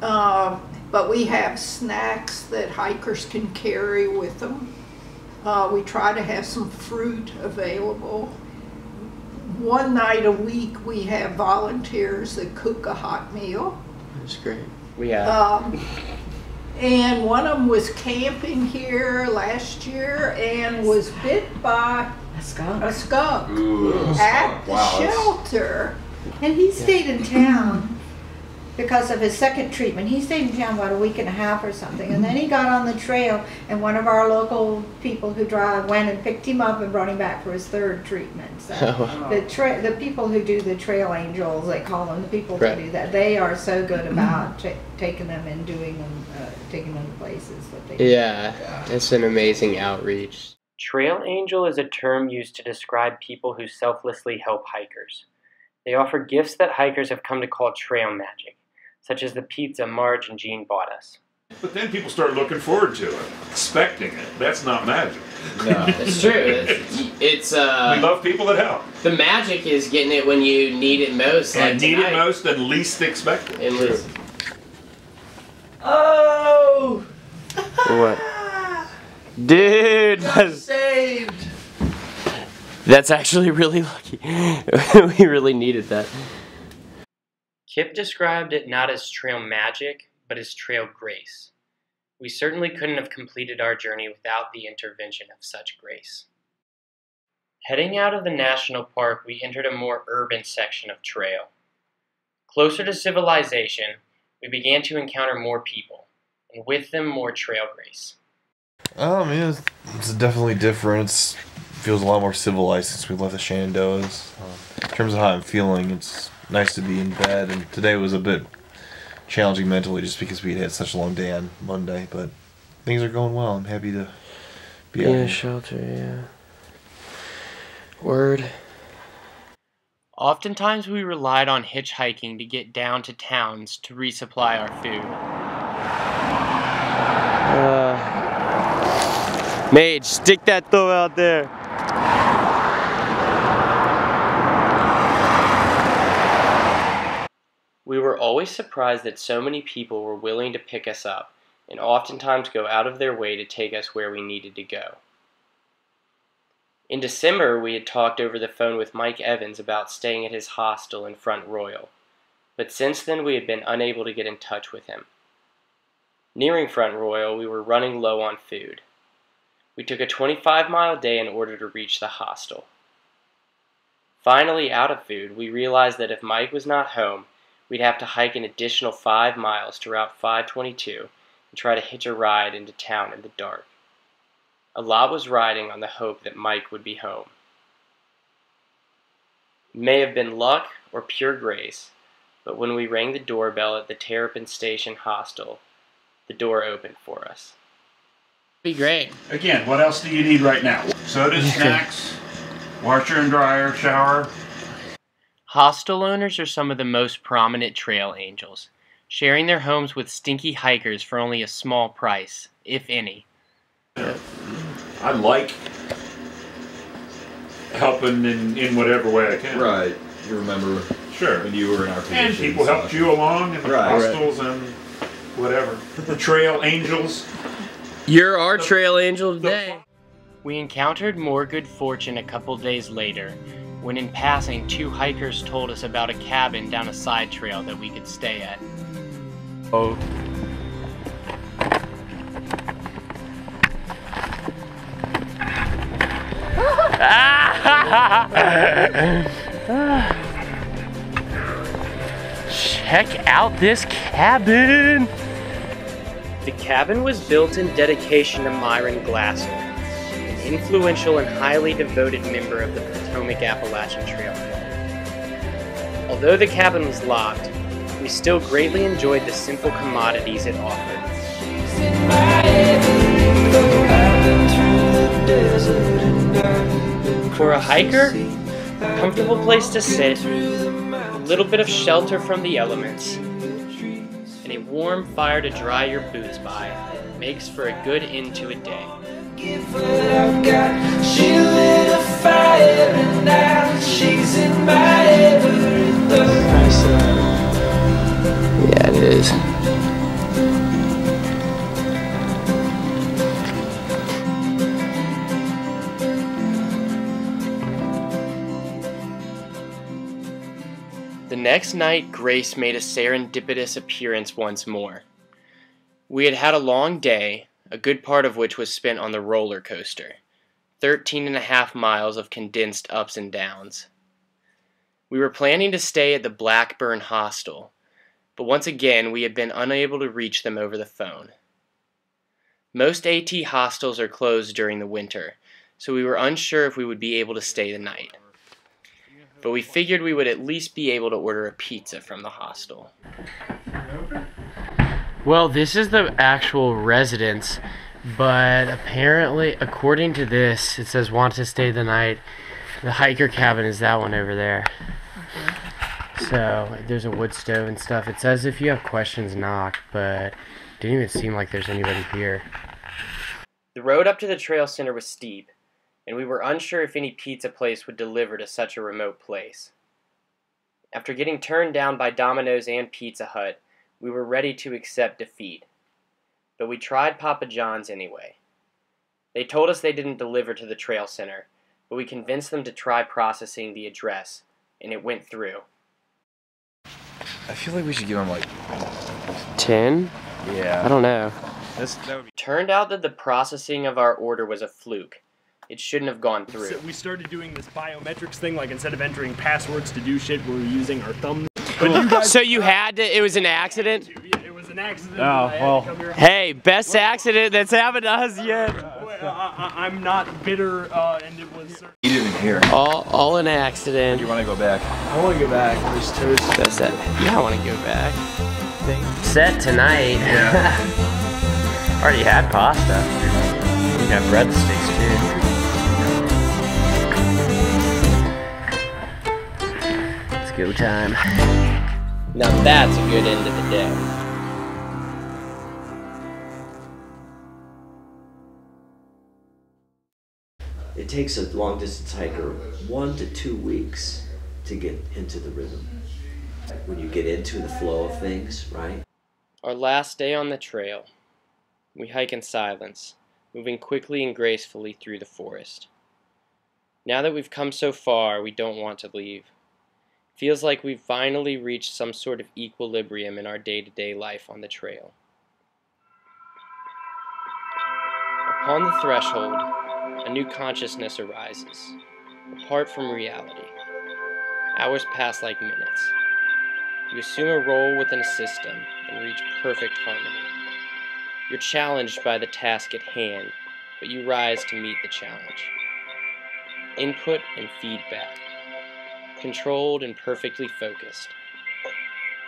but we have snacks that hikers can carry with them. We try to have some fruit available. One night a week we have volunteers that cook a hot meal. That's great. We have. And one of them was camping here last year and was bit by a skunk at the shelter. And he stayed in town because of his second treatment. He stayed in town about a week and a half or something, and then he got on the trail, and one of our local people who drive went and picked him up and brought him back for his third treatment. So the people who do the trail angels, they call them, the people who do that, they are so good about taking them and doing them, taking them to places that they It's an amazing outreach. Trail angel is a term used to describe people who selflessly help hikers. They offer gifts that hikers have come to call trail magic, such as the pizza Marge and Jean bought us. But then people start looking forward to it, expecting it. That's not magic. No, it's true. It's we love people that help. The magic is getting it when you need it most. And like need tonight. it most and least expect it. And least. Oh! What? Dude! Saved! That's actually really lucky. We really needed that. Kip described it not as trail magic, but as trail grace. We certainly couldn't have completed our journey without the intervention of such grace. Heading out of the national park, we entered a more urban section of trail. Closer to civilization, we began to encounter more people, and with them more trail grace. I mean, it's definitely different. It feels a lot more civilized since we left the Shenandoahs. In terms of how I'm feeling, it's nice to be in bed, and today was a bit challenging mentally just because we had such a long day on Monday, but things are going well. I'm happy to be in out a shelter, yeah. Word. Oftentimes we relied on hitchhiking to get down to towns to resupply our food. Mage, stick that throw out there. We were always surprised that so many people were willing to pick us up and oftentimes go out of their way to take us where we needed to go. In December, we had talked over the phone with Mike Evans about staying at his hostel in Front Royal, but since then we had been unable to get in touch with him. Nearing Front Royal, we were running low on food. We took a 25-mile day in order to reach the hostel. Finally out of food, we realized that if Mike was not home, we'd have to hike an additional 5 miles to Route 522 and try to hitch a ride into town in the dark. A lot was riding on the hope that Mike would be home. It may have been luck or pure grace, but when we rang the doorbell at the Terrapin Station Hostel, the door opened for us. Be great. Again, what else do you need right now? Sodas, snacks, washer and dryer, shower. Hostel owners are some of the most prominent trail angels, sharing their homes with stinky hikers for only a small price, if any. I like helping in whatever way I can. Right. You remember Sure. when you were in our position. And people helped you along in the hostels and whatever. The trail angels. You're our trail angel today. We encountered more good fortune a couple days later, when in passing 2 hikers told us about a cabin down a side trail that we could stay at. Oh. Check out this cabin! The cabin was built in dedication to Myron Glassell, an influential and highly devoted member of the Potomac Appalachian Trail. Although the cabin was locked, we still greatly enjoyed the simple commodities it offered. For a hiker, a comfortable place to sit, a little bit of shelter from the elements, and a warm fire to dry your boots by makes for a good end to a day. She lit a fire and now she's in my everything. Yeah, it is. The next night, Grace made a serendipitous appearance once more. We had had a long day, a good part of which was spent on the roller coaster, 13.5 miles of condensed ups and downs. We were planning to stay at the Blackburn Hostel, but once again we had been unable to reach them over the phone. Most AT hostels are closed during the winter, so we were unsure if we would be able to stay the night. But we figured we would at least be able to order a pizza from the hostel. Well, this is the actual residence, but apparently, according to this, it says want to stay the night. The hiker cabin is that one over there. So, there's a wood stove and stuff. It says if you have questions, knock, but it didn't even seem like there's anybody here. The road up to the trail center was steep, and we were unsure if any pizza place would deliver to such a remote place. After getting turned down by Domino's and Pizza Hut, we were ready to accept defeat. But we tried Papa John's anyway. They told us they didn't deliver to the trail center, but we convinced them to try processing the address, and it went through. I feel like we should give him like 10? Yeah. I don't know. That would be. Turned out that the processing of our order was a fluke. It shouldn't have gone through. So we started doing this biometrics thing, like instead of entering passwords to do shit, we were using our thumbs. But you guys, so you had to, it was an accident? Yeah, it was an accident. Oh, well. Hey, best accident that's happened to us yet. I'm not bitter, and it was... He didn't hear. All an accident. You want to go back? I want to go back. There's toast. That's it. Yeah, I want to go back. Set tonight. Yeah. Already had pasta. We got breadsticks too. It's go time. Now that's a good end of the day. It takes a long distance hiker 1 to 2 weeks to get into the rhythm. When you get into the flow of things, right? Our last day on the trail. We hike in silence, moving quickly and gracefully through the forest. Now that we've come so far, we don't want to leave. Feels like we've finally reached some sort of equilibrium in our day-to-day life on the trail. Upon the threshold, a new consciousness arises, apart from reality. Hours pass like minutes. You assume a role within a system and reach perfect harmony. You're challenged by the task at hand, but you rise to meet the challenge. Input and feedback. Controlled and perfectly focused.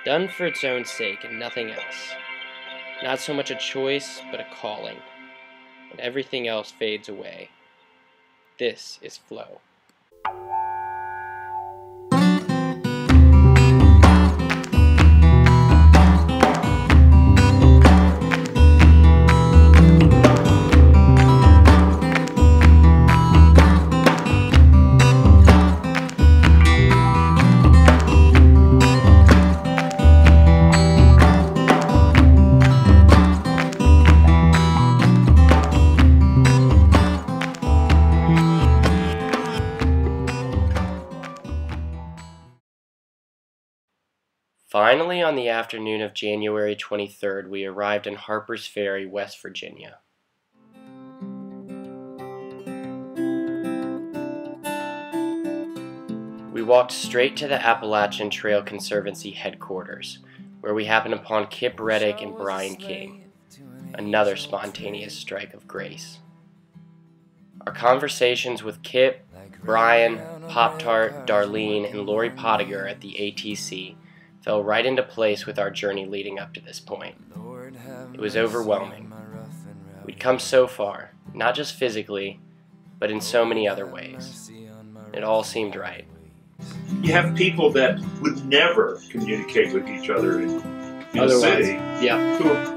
Done for its own sake and nothing else. Not so much a choice, but a calling. and everything else fades away. This is flow. Finally, on the afternoon of January 23rd, we arrived in Harper's Ferry, West Virginia. We walked straight to the Appalachian Trail Conservancy headquarters, where we happened upon Kip Redick and Brian King, another spontaneous strike of grace. Our conversations with Kip, Brian, Pop-Tart, Darlene, and Laurie Potteiger at the ATC fell right into place with our journey leading up to this point. It was overwhelming. We'd come so far, not just physically, but in so many other ways. It all seemed right. You have people that would never communicate with each other in the city,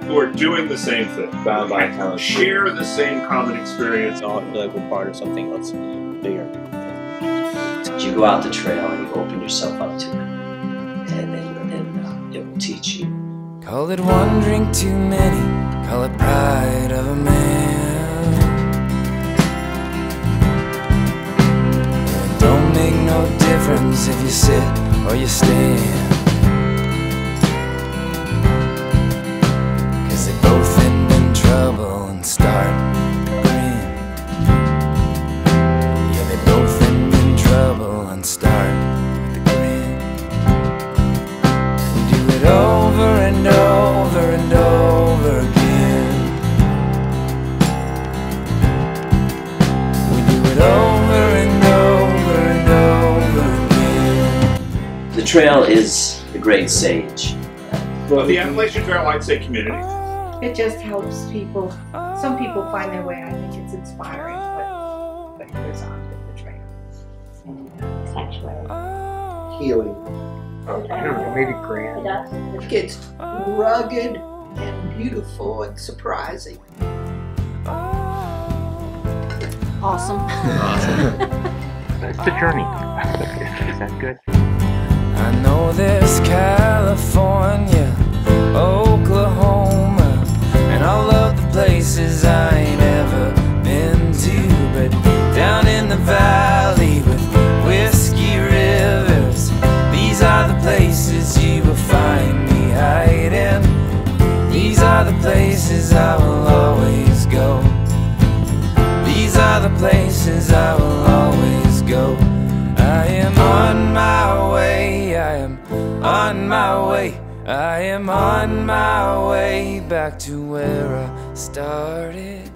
who are doing the same thing, bound by talent, share the same common experience. All feel like we're part of something else bigger. You go out the trail and you open yourself up to it, and it will teach you. Call it one drink too many, call it pride of a man. It don't make no difference if you sit or you stand, 'cause they both end in trouble and start to grin. Yeah, they both end in trouble and start to grin. We do it over and over and over again. We do it over and over and over again. The trail is the great sage. Well, the Appalachian Trail, I'd say community. It just helps people. Some people find their way. I think it's inspiring, but it goes on with the trail. Sanctuary. Healing. I don't know, maybe grand. It gets rugged and beautiful and surprising. Awesome. It's the journey. Is that good? I know there's California, Oklahoma, and all of the places I ain't ever been to, but down in the valley with whiskey rivers, these are the places you will find me hiding. These are the places I will always go. These are the places I will always go. I am on my way, I am on my way, I am on my way back to where I started.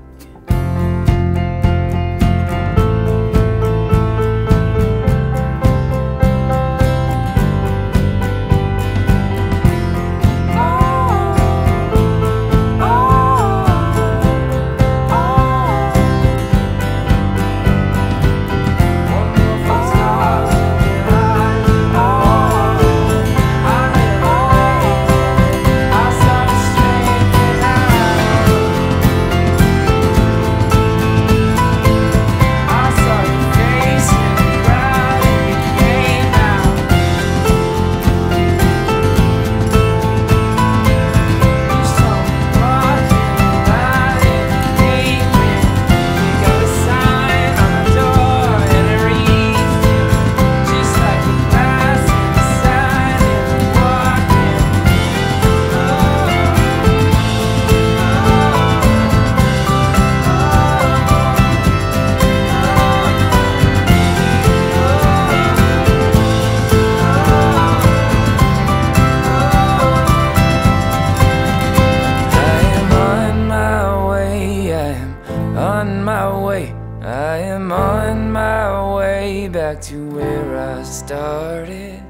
To where I started,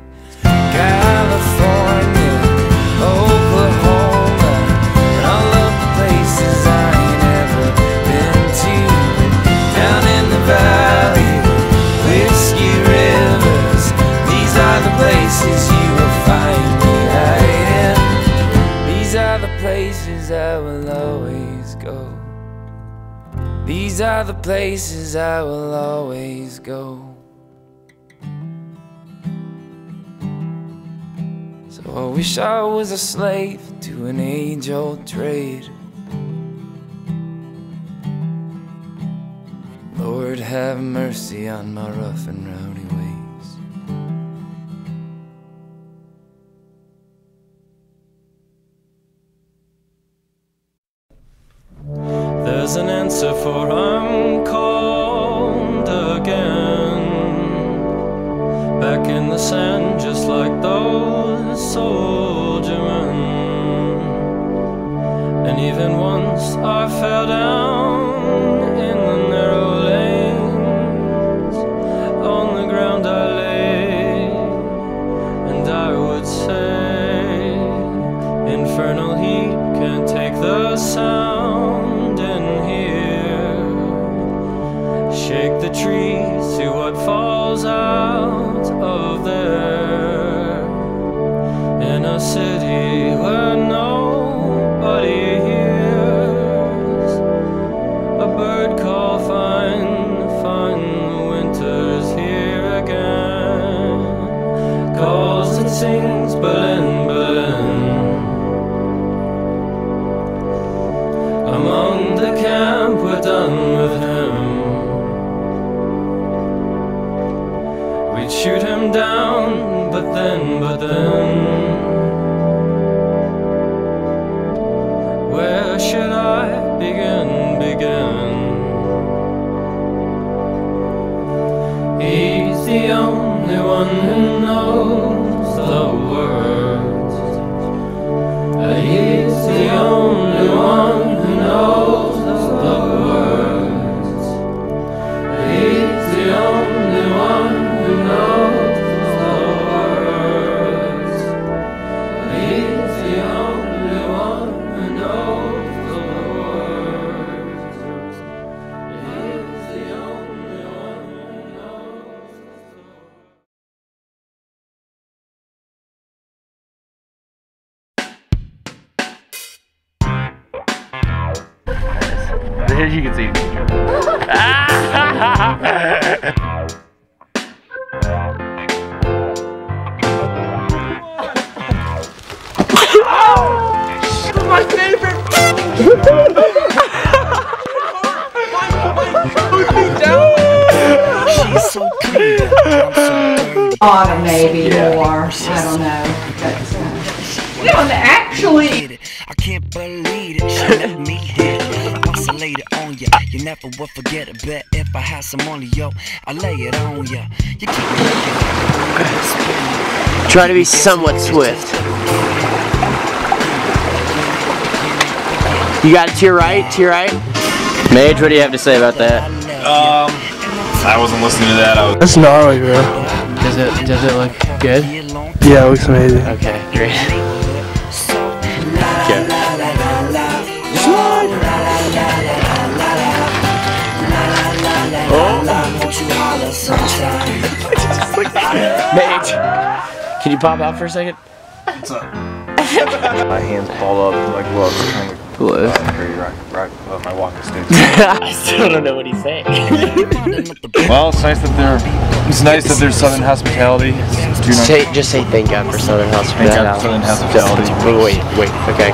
California, Oklahoma, and all of the places I ain't ever been These are the places I will always go. So I wish I was a slave to an age-old trade. Lord, have mercy on my rough and rowdy ways. There's an answer for I'm called again. Back in the sand just like those soldier men. And even once I fell down in the narrow lanes. On the ground I lay, and I would say, infernal heat can't take the sound in here. Shake the trees, see what falls out of there. In a city where nobody hears a bird call, fine, fine, the winter's here again. Calls and sings, Berlin, Berlin. Among the camp, we're done with him. We'd shoot him down, but then, where should I begin? He's the only one who knows the words. He's the only one who knows the words. He's the only one who knows the words. He's the only one who knows the words. He's the only one who knows. You can see. My favorite. She's so clean. Autumn maybe more. I don't know. We don't actually. I can't believe it. She let me hit it. Once I laid it on ya, you never would forget it. Bet if I had some money, yo, I lay it on ya. You keep Try to be somewhat swift. You got it to your right, Mage, what do you have to say about that? I wasn't listening to that. That's gnarly, bro. Does it look good? Yeah, it looks amazing. Okay, great. Okay. Mage, can you pop out for a second? What's up? My hands balled up in my gloves trying to carry right above my walking stick. I still don't know what he's saying. Well, it's nice that there's Southern hospitality. Just say thank God for Southern hospitality. Thank God for Southern hospitality. Wait, okay.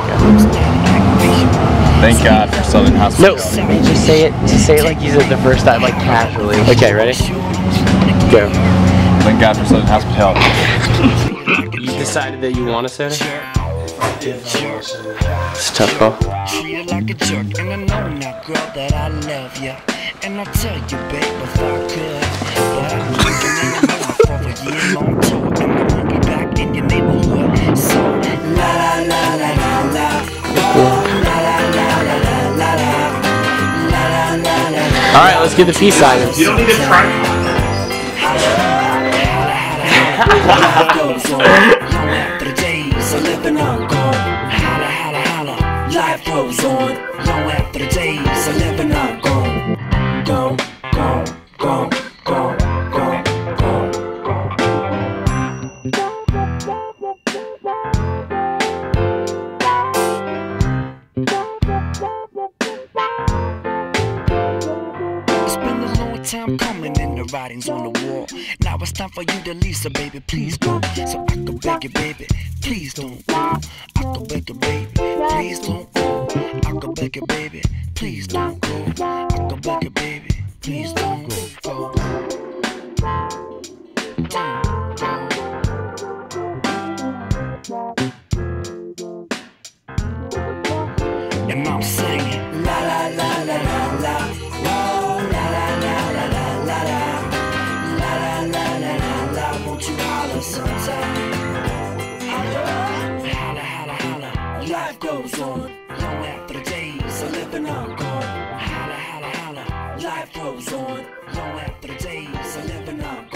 Thank God for Southern hospitality. No, just say it like you said the first time, like casually. Okay, ready? Go. Thank God for Southern hospitality. You decided that you want a soda? It's a tough call. Treat her like a jerk, and I know now, girl, that I love ya. And I'll tell you, babe, if I could. But I'm looking in the morning for a year-long tour, and I won't be back in your neighborhood. So, la la la la la la. Alright, let's get the peace sign. You don't need to try. Life goes on long after the days of living are gone. Gone, gone, gone, gone, gone, gone. time coming and the writing's on the wall. Now it's time for you to leave, so baby, please go. So I can beg you, baby, please don't go. I can beg you, baby, please don't go. I can beg you, baby, please don't go. I can beg you, baby, please don't go. And I'm singing la la la la la la, oh la la la la la la la, la la la la la la. Won't you holler sometime? Holla, holla, holla, holla. Life goes on long after the days of living are gone. Holla, holla, holla. Life goes on long after the days of living are gone.